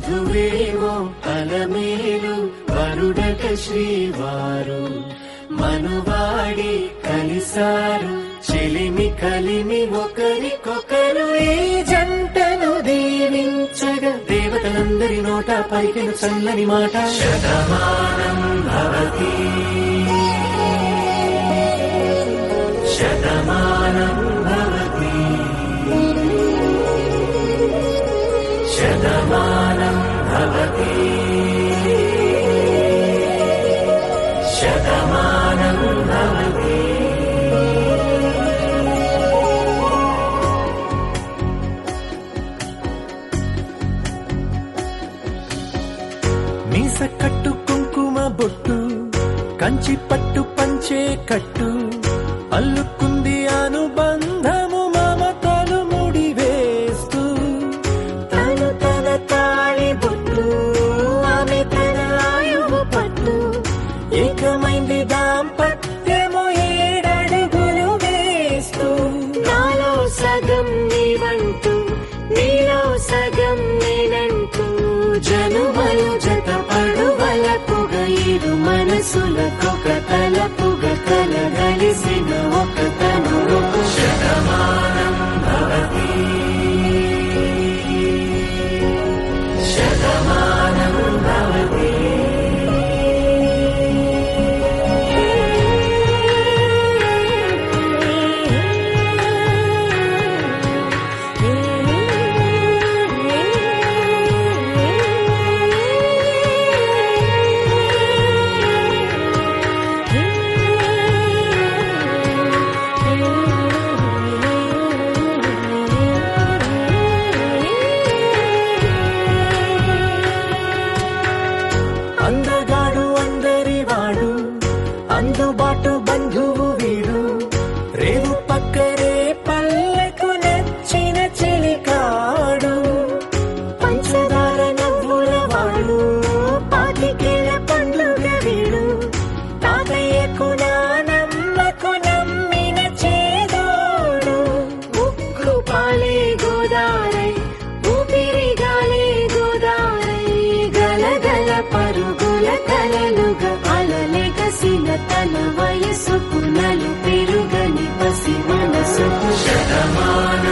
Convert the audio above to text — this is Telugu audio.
వధువేమో అలమేలు వరుడట శ్రీవారు మనువాడి కలిసారు చెలిమి కలిమి ఒకరికొకరు ఈ జంటను దీవించగా దేవతలందరి నోట పలికిన చల్లని మాట శతమానం భవతి శతమానం భవతి శతమానం భవతి శతమానం భవతి. మీస కట్టు కుంకుమ బొట్టు కంచి పట్టు పంచే కట్టు అల్లుకుంది అనుబంధము మమతలు ముడివేస్తూ తను తన తాళి బొట్టు ఆమె తన ఆయువు పట్టు ఏకమైంది దాంపత్యము 7 అడుగులు వేస్తూ నాలో సగం నీవంటూ నీలో సగం నేనంటూ జనుమలు జత పడువలపుగ ఇరు మనసులకొక తలపుగ కలగలిసిన ఒక తను శతమానం భవతి శతమానం భవతి. అందగాడు అందరివాడు అందుబాటు బంధువు వీడు రేవు పక్కరే పల్లెకు నచ్చిన చెలికాడు పంచదార నవ్వుల వాడు పాతికేల పండుగ వీడు తాతయ్యకు నానమ్మకు నమ్మిన చేదోడు ఉక్కు పాలే గోదారై ఊపిరి గాలే గోదారై గలగల పరుగుల కలలుగా అలలెగసిన తన వయసుకు నలు పెరుగని పసి మనసుకు శతమానం